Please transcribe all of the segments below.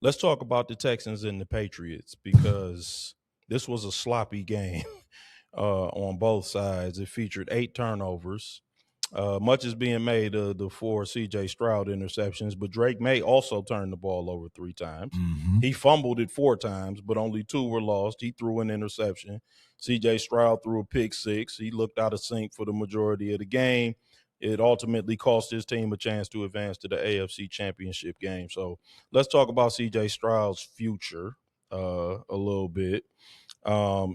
Let's talk about the Texans and the Patriots because this was a sloppy game on both sides. It featured 8 turnovers. Much is being made of the 4 CJ Stroud interceptions, but Drake May also turned the ball over 3 times. Mm-hmm. He fumbled it 4 times, but only 2 were lost. He threw an interception. CJ Stroud threw a pick 6. He looked out of sync for the majority of the game. It ultimately cost his team a chance to advance to the AFC Championship game. So let's talk about CJ Stroud's future a little bit.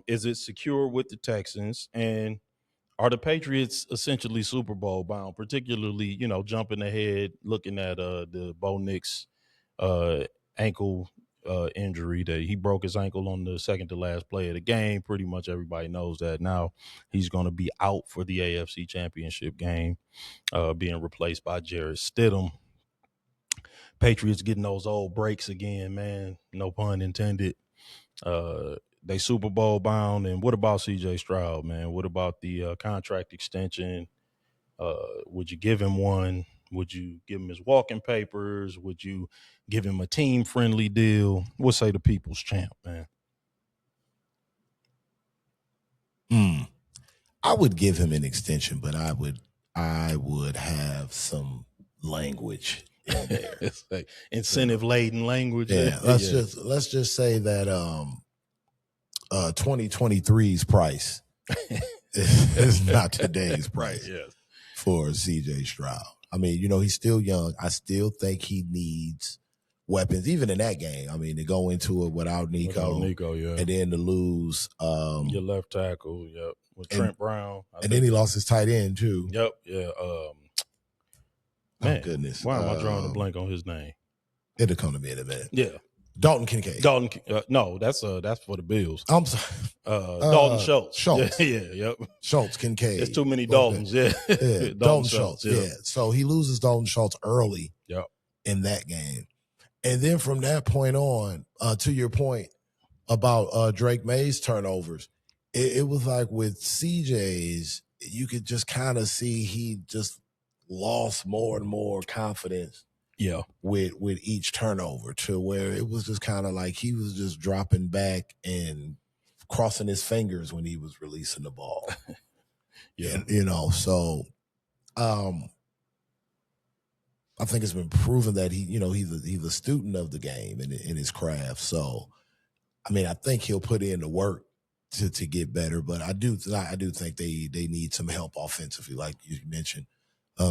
Is it secure with the Texans? And are the Patriots essentially Super Bowl bound, particularly, jumping ahead, looking at the Bo Nix ankle injury that he broke his ankle on the second to last play of the game. Pretty much everybody knows that now he's going to be out for the AFC Championship game, being replaced by Jarrett Stidham. Patriots getting those old breaks again, man. No pun intended. They Super Bowl bound. And what about CJ Stroud, man? What about the contract extension? Would you give him one? Would you give him his walking papers? Would you give him a team-friendly deal? What say the people's champ, man? I would give him an extension, but I would have some language in there. It's like incentive-laden language. Yeah, let's just say that 2023's price is not today's price for CJ Stroud. I mean, he's still young. I still think he needs weapons, even in that game. I mean, to go into it without Nico, and then to lose your left tackle, with Trent Brown, and then he lost his tight end too. Yep, yeah. Man, goodness, why am I drawing a blank on his name? It'll come to me in a minute. Yeah. Dalton Kincaid. No, that's for the Bills. I'm sorry. Dalton Schultz. Schultz. Yep. Schultz, Kincaid. There's too many Daltons. Yeah. Dalton Schultz. Yeah. So he loses Dalton Schultz early. Yep. In that game, and then from that point on, to your point about Drake May's turnovers, it was like with CJ's, you could just kind of see he just lost more and more confidence. Yeah, with each turnover, to where it was just kind of like he was just dropping back and crossing his fingers when he was releasing the ball. Yeah, and, so I think it's been proven that he's a student of the game and in his craft. So, I mean, I think he'll put in the work to get better. But I do think they need some help offensively, like you mentioned,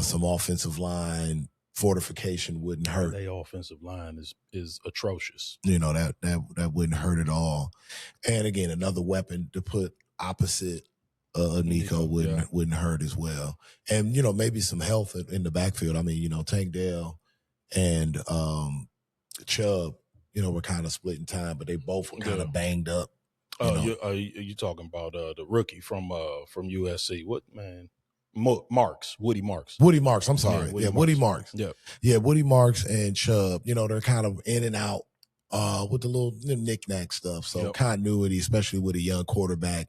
some offensive line fortification wouldn't hurt. Their offensive line is atrocious. That wouldn't hurt at all. And again, another weapon to put opposite Nico wouldn't hurt as well. And maybe some health in the backfield. I mean, Tank Dell and Chubb, were kind of splitting time, but they both were kind of banged up. Are you talking about the rookie from USC? What, man? Woody Marks. Woody Marks. I'm sorry. Woody Marks. Yeah, Woody Marks and Chubb. They're kind of in and out with the little knick-knack stuff. So continuity, especially with a young quarterback,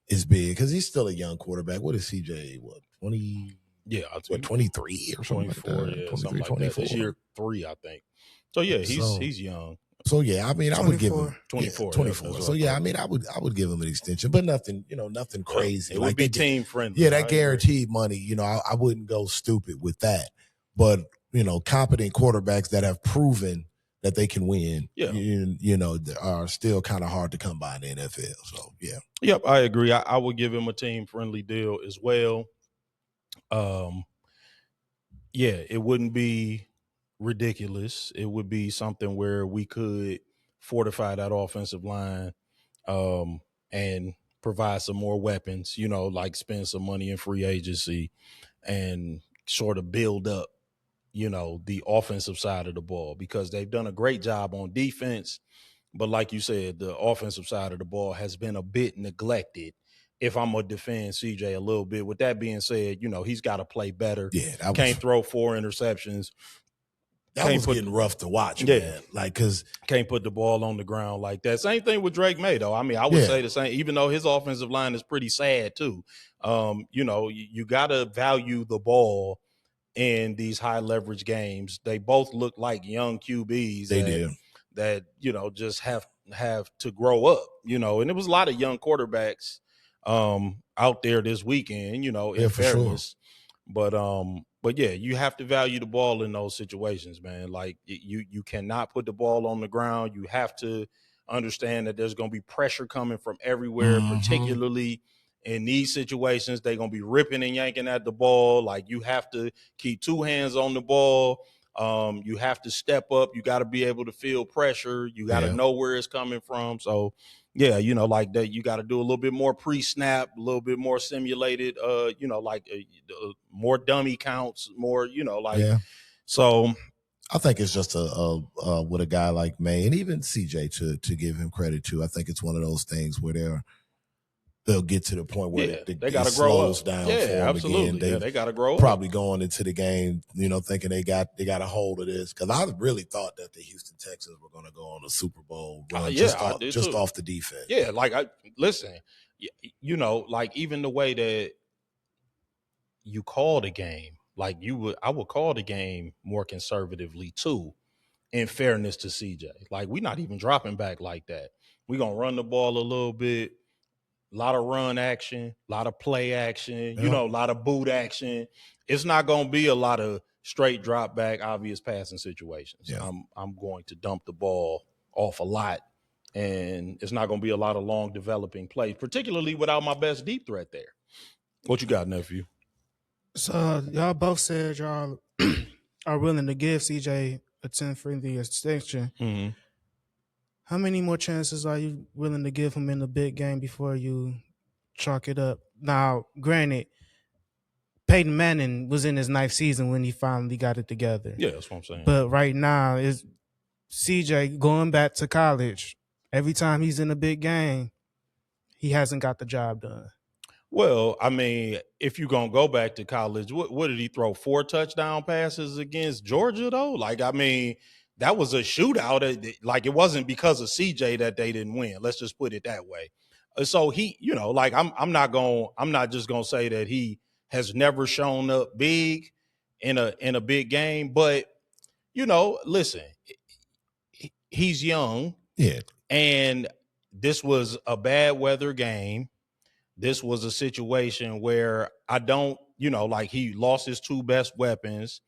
is big because he's still a young quarterback. What is CJ? 20? Yeah, 23 or something 24. Like that. Yeah, 23, something like 24. That. This year 3, I think. So yeah, he's young. So yeah, I mean, 24. I would give him 24. 24. So yeah, I mean, I would give him an extension, but nothing, nothing crazy. It would be team friendly. Yeah, that guaranteed money. I wouldn't go stupid with that. But competent quarterbacks that have proven that they can win, are still kind of hard to come by in the NFL. So yeah. Yep, I agree. I would give him a team friendly deal as well. Yeah, it wouldn't be ridiculous. It would be something where we could fortify that offensive line and provide some more weapons, like spend some money in free agency and sort of build up, the offensive side of the ball, because they've done a great job on defense. But like you said, the offensive side of the ball has been a bit neglected. If I'm going to defend CJ a little bit, with that being said, he's got to play better. Yeah, can't throw 4 interceptions. That was getting rough to watch, man. Like, because can't put the ball on the ground like that. Same thing with Drake May, though. I mean, I would say the same, even though his offensive line is pretty sad too. You got to value the ball in these high leverage games. They both look like young QBs. They did. that, just have to grow up, and it was a lot of young quarterbacks out there this weekend, in fairness. Sure. But yeah, you have to value the ball in those situations, man. Like you cannot put the ball on the ground. You have to understand that there's going to be pressure coming from everywhere, particularly in these situations. They're going to be ripping and yanking at the ball. Like you have to keep two hands on the ball. You have to step up. You got to be able to feel pressure. You got to know where it's coming from. So yeah, like that, you got to do a little bit more pre-snap, a little bit more simulated, more dummy counts, more, so I think it's just with a guy like May and even CJ to give him credit to. I think it's one of those things where they'll get to the point where they got to grow up. Down for them absolutely. again. They got to grow probably up. Going into the game, thinking they got a hold of this. Because I really thought that the Houston Texans were going to go on a Super Bowl run just off the defense. Yeah, like listen, like even the way that you call the game, like I would call the game more conservatively too, in fairness to CJ. Like we're not even dropping back like that. We're going to run the ball a little bit. A lot of run action, a lot of play action, a lot of boot action. It's not going to be a lot of straight drop back, obvious passing situations. Yeah. I'm going to dump the ball off a lot, and it's not going to be a lot of long developing plays, particularly without my best deep threat there. What you got, nephew? So y'all both said y'all are willing to give CJ a 10 friendly extension. Mm-hmm. How many more chances are you willing to give him in the big game before you chalk it up? Now, granted, Peyton Manning was in his 9th season when he finally got it together. Yeah, that's what I'm saying. But right now, is CJ going back to college. Every time he's in a big game, he hasn't got the job done. Well, I mean, if you're going to go back to college, what did he throw? 4 touchdown passes against Georgia, though? Like, I mean, that was a shootout. Like, it wasn't because of CJ that they didn't win. Let's just put it that way. So he, like I'm not just gonna say that he has never shown up big in a big game, but listen, he's young. Yeah. And this was a bad weather game. This was a situation where I don't, like he lost his 2 best weapons.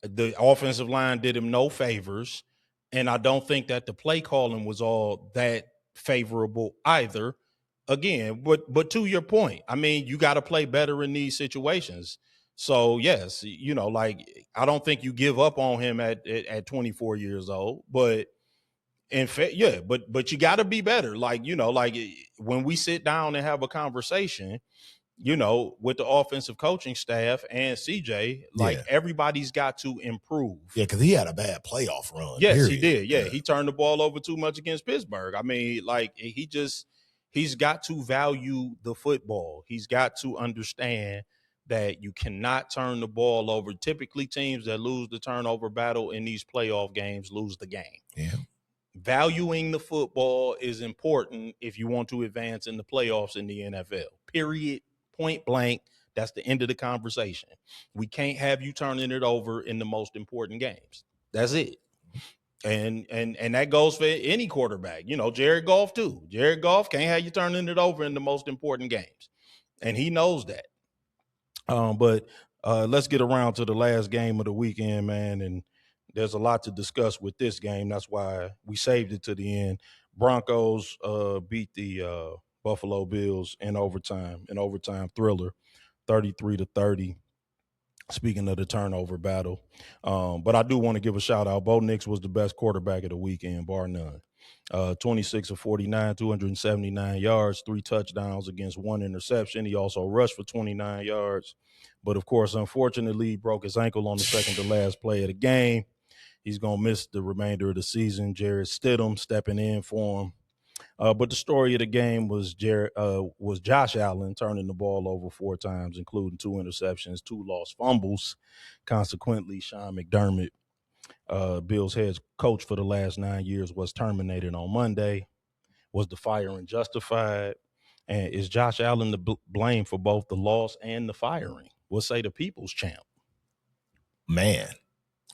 The offensive line did him no favors. And I don't think that the play calling was all that favorable either. Again, but to your point, I mean, you got to play better in these situations. So yes, like I don't think you give up on him at 24 years old, but in fact, yeah, but you got to be better. Like, like when we sit down and have a conversation, with the offensive coaching staff and CJ, like everybody's got to improve. Yeah, because he had a bad playoff run. Yes, period. He did. Yeah, he turned the ball over too much against Pittsburgh. I mean, like he's got to value the football. He's got to understand that you cannot turn the ball over. Typically, teams that lose the turnover battle in these playoff games lose the game. Yeah. Valuing the football is important if you want to advance in the playoffs in the NFL. Period. Point blank. That's the end of the conversation. We can't have you turning it over in the most important games. That's it. And that goes for any quarterback. Jared Goff too. Jared Goff can't have you turning it over in the most important games. And he knows that. But let's get around to the last game of the weekend, man. And there's a lot to discuss with this game. That's why we saved it to the end. Broncos beat the Buffalo Bills in overtime thriller, 33-30. Speaking of the turnover battle. But I do want to give a shout out. Bo Nix was the best quarterback of the weekend, bar none. 26 of 49, 279 yards, 3 touchdowns against 1 interception. He also rushed for 29 yards. But, of course, unfortunately, he broke his ankle on the second to last play of the game. He's going to miss the remainder of the season. Jarrett Stidham stepping in for him. But the story of the game was Josh Allen turning the ball over 4 times, including 2 interceptions, 2 lost fumbles. Consequently, Sean McDermott, Bills head coach for the last 9 years, was terminated on Monday. Was the firing justified? And is Josh Allen to blame for both the loss and the firing? We'll say the people's champ. Man,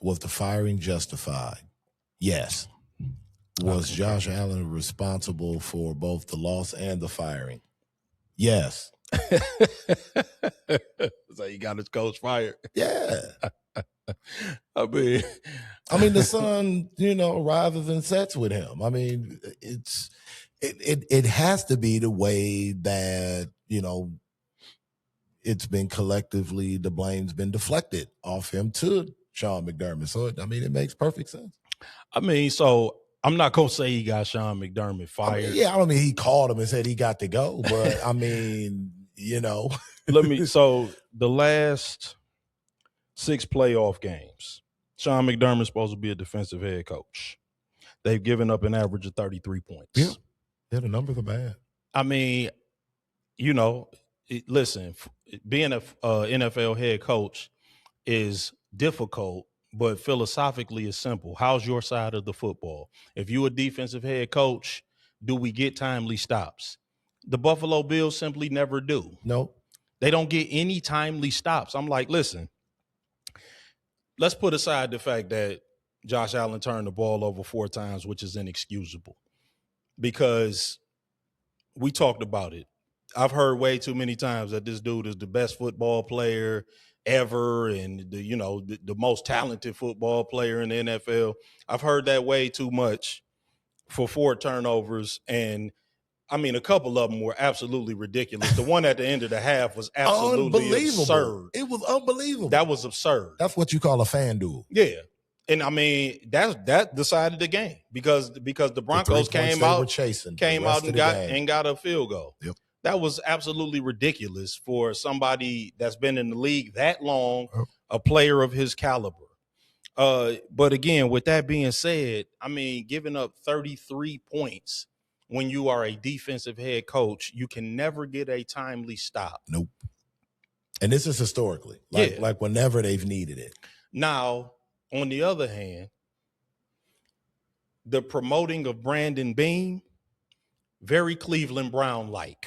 was the firing justified? Yes. Was Josh Allen responsible for both the loss and the firing? Yes. So you got his coach fired. Yeah. I mean, the sun, rises and sets with him. I mean, it has to be the way that, it's been collectively, the blame's been deflected off him to Sean McDermott. So, it makes perfect sense. So I'm not going to say he got Sean McDermott fired. I don't mean he called him and said he got to go, but So the last 6 playoff games, Sean McDermott's supposed to be a defensive head coach. They've given up an average of 33 points. Yeah, the numbers are bad. Listen, being a NFL head coach is difficult, but philosophically it's simple. How's your side of the football? If you're a defensive head coach, do we get timely stops? The Buffalo Bills simply never do. Nope. They don't get any timely stops. I'm like, listen, let's put aside the fact that Josh Allen turned the ball over 4 times, which is inexcusable, because we talked about it. I've heard way too many times that this dude is the best football player ever and the most talented football player in the NFL. I've heard that way too much for 4 turnovers, and a couple of them were absolutely ridiculous. The one at the end of the half was absolutely absurd. It was unbelievable. That was absurd. That's what you call a fan duel. Yeah. And that decided the game because the Broncos came out and got a field goal. Yep. That was absolutely ridiculous for somebody that's been in the league that long, a player of his caliber. But again, with that being said, giving up 33 points when you are a defensive head coach, you can never get a timely stop. Nope. And this is historically, like whenever they've needed it. Now, on the other hand, the promoting of Brandon Beam, very Cleveland Brown-like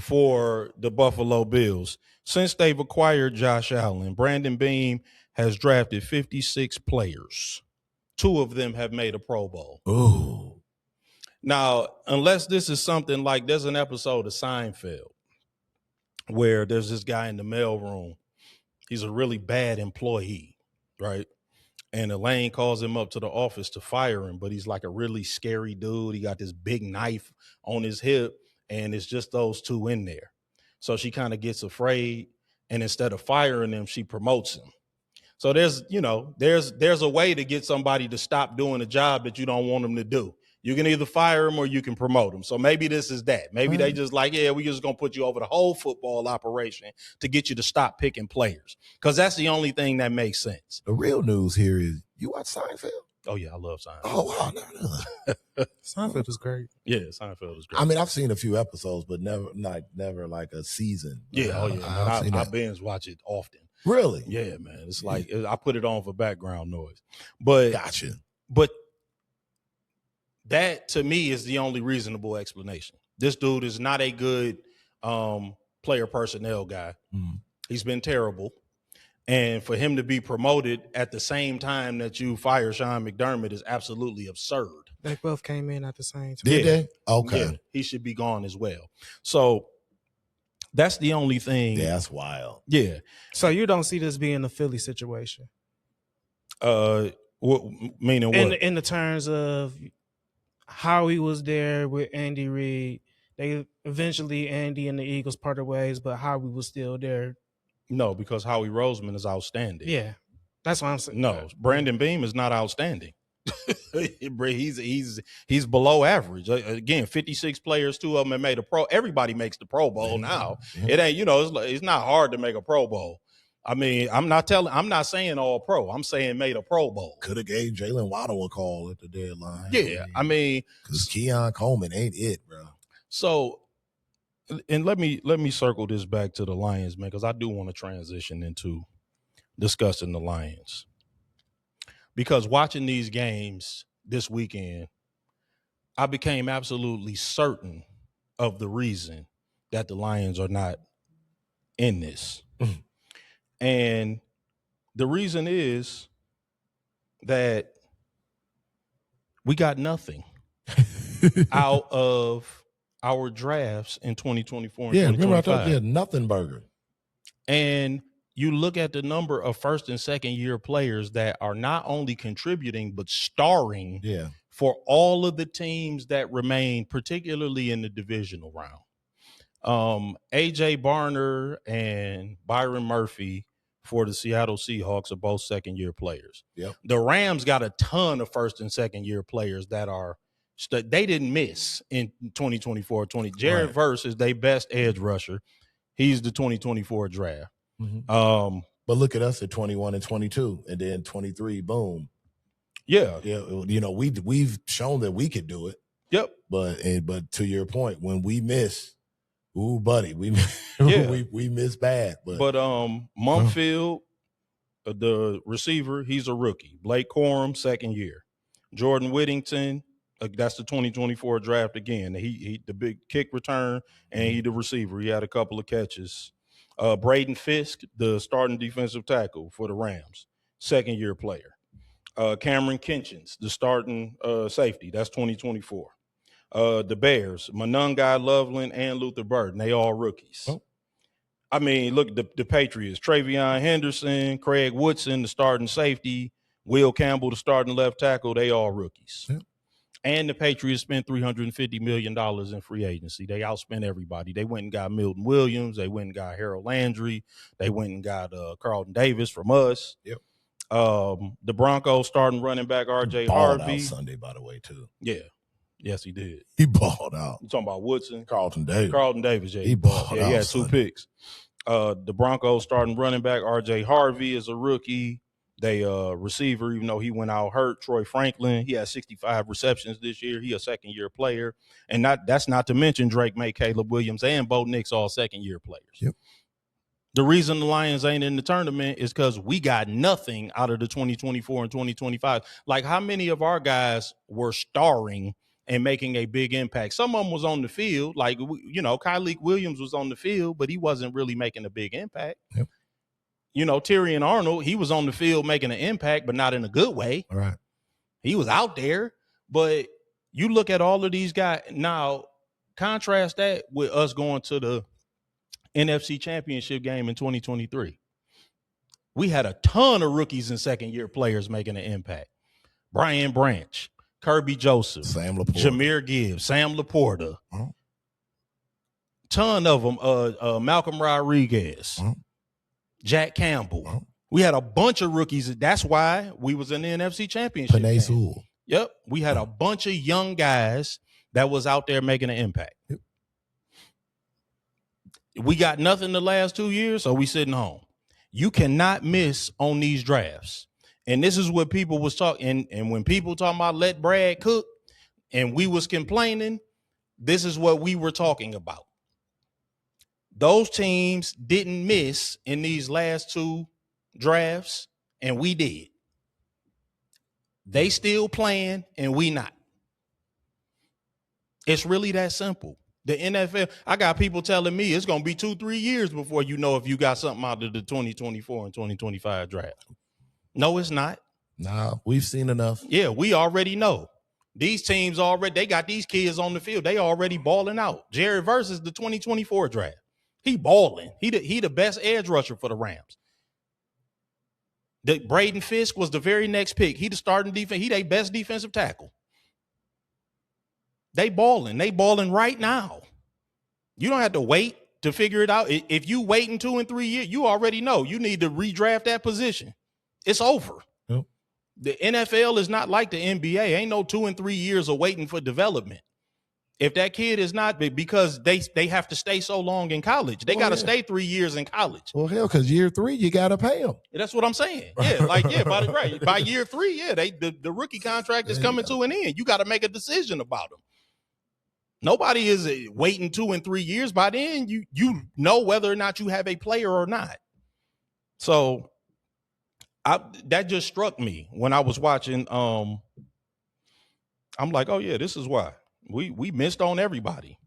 for the Buffalo Bills. Since they've acquired Josh Allen, Brandon Beam has drafted 56 players. 2 of them have made a Pro Bowl. Ooh. Now, unless this is something like there's an episode of Seinfeld where there's this guy in the mailroom. He's a really bad employee, right? And Elaine calls him up to the office to fire him, but he's like a really scary dude. He got this big knife on his hip, and it's just those 2 in there. So she kind of gets afraid, and instead of firing him, she promotes him. So there's a way to get somebody to stop doing a job that you don't want them to do. You can either fire him or you can promote him. So maybe this is that. Maybe they just like, we just going to put you over the whole football operation to get you to stop picking players, because that's the only thing that makes sense. The real news here is, you watch Seinfeld? Oh, yeah, I love Seinfeld. Oh, wow. No. Seinfeld is great. Yeah, Seinfeld is great. I've seen a few episodes, but never like a season. Yeah, I binge watch it often. Really? Yeah, man. It's like I put it on for background noise. But gotcha. But that, to me, is the only reasonable explanation. This dude is not a good player personnel guy. Mm. He's been terrible. And for him to be promoted at the same time that you fire Sean McDermott is absolutely absurd. They both came in at the same time. Did they? Okay. Yeah, he should be gone as well. So that's the only thing. Yeah, that's wild. Yeah. So you don't see this being a Philly situation? Meaning what? In the terms of how he was there with Andy Reid. They eventually, Andy and the Eagles parted ways, but Howie was still there. No, because Howie Roseman is outstanding. Yeah, that's what I'm saying. No, Brandon Beam is not outstanding. he's below average. Again, 56 players, 2 of them have made a Pro. Everybody makes the Pro Bowl now. Yeah. It ain't, it's not hard to make a Pro Bowl. I'm not saying all pro. I'm saying made a Pro Bowl. Could have gave Jalen Waddle a call at the deadline. Yeah, because Keon Coleman ain't it, bro. So, and let me circle this back to the Lions, man, because I do want to transition into discussing the Lions. Because watching these games this weekend, I became absolutely certain of the reason that the Lions are not in this. And the reason is that We got nothing out of our drafts in 2024 and 2025. Remember I told you, nothing burger. And you look at the number of first and second year players that are not only contributing, but starring for all of the teams that remain, particularly in the divisional round. AJ Barner and Byron Murphy for the Seattle Seahawks are both second year players. Yep. The Rams got a ton of first and second year players that are they didn't miss in 2024-20. Jared Verse is their best edge rusher. He's the 2024 draft. Mm-hmm. But look at us at 21 and 22, and then 23, boom. Yeah. We've shown that we could do it. Yep. But to your point, when we miss, ooh, buddy, we miss bad. But Mumfield, the receiver, he's a rookie. Blake Corum, second year. Jordan Whittington, that's the 2024 draft again. He the big kick return, and he the receiver. He had a couple of catches. Braden Fisk, the starting defensive tackle for the Rams, second year player. Cameron Kinchins, the starting safety, that's 2024. The Bears, Monungai Loveland and Luther Burden, they all rookies. Oh. I mean, look at the Patriots, Travion Henderson, Craig Woodson, the starting safety, Will Campbell, the starting left tackle, they all rookies. Yeah. And the Patriots spent $350 million in free agency. They outspent everybody. They went and got Milton Williams. They went and got Harold Landry. They went and got Carlton Davis from us. Yep. The Broncos starting running back R.J. Balled Harvey. out Sunday, by the way, too. Yeah. Yes, he did. He balled out. You talking about Woodson? Carlton Davis. Yeah. He balled out. He had 2 picks. The Broncos starting running back R.J. Harvey is a rookie. They receiver, even though he went out hurt, Troy Franklin, he had 65 receptions this year. He a second-year player. And that's not to mention Drake May, Caleb Williams, and Bo Nix, all second-year players. Yep. The reason the Lions ain't in the tournament is because we got nothing out of the 2024 and 2025. Like, how many of our guys were starring and making a big impact? Some of them was on the field. Like, Kyleik Williams was on the field, but he wasn't really making a big impact. Yep. Tyrion Arnold, he was on the field making an impact, but not in a good way. All right. He was out there, but you look at all of these guys. Now, contrast that with us going to the NFC Championship game in 2023. We had a ton of rookies and second-year players making an impact. Brian Branch, Kirby Joseph, Sam Laporta, Jahmyr Gibbs, Sam Laporta. Ton of them. Malcolm Rodriguez. Jack Campbell. We had a bunch of rookies. That's why we was in the NFC Championship Panay game. Sewell. Yep. We had a bunch of young guys that was out there making an impact. Yep. We got nothing the last 2 years, so we sitting home. You cannot miss on these drafts. And this is what people was talking. And when people talking about let Brad cook and we was complaining, this is what we were talking about. Those teams didn't miss in these last 2 drafts, and we did. They still playing, and we not. It's really that simple. The NFL, I got people telling me it's going to be 2-3 years before you know if you got something out of the 2024 and 2025 draft. No, it's not. Nah, we've seen enough. Yeah, we already know. These teams they got these kids on the field. They already balling out. Jared Verse is the 2024 draft. He balling. He the best edge rusher for the Rams. Braden Fisk was the very next pick. He the starting defense. He their best defensive tackle. They balling. They balling right now. You don't have to wait to figure it out. If you wait in 2 and 3 years, you already know you need to redraft that position. It's over. Yep. The NFL is not like the NBA. Ain't no 2 and 3 years of waiting for development. If that kid is not, because they have to stay so long in college. They got to stay 3 years in college. Well, hell, because year 3, you got to pay them. That's what I'm saying. Yeah, by year 3, the rookie contract is coming to an end. You got to make a decision about them. Nobody is waiting 2 and 3 years. By then, you know whether or not you have a player or not. So that just struck me when I was watching. I'm like, oh yeah, this is why. We missed on everybody.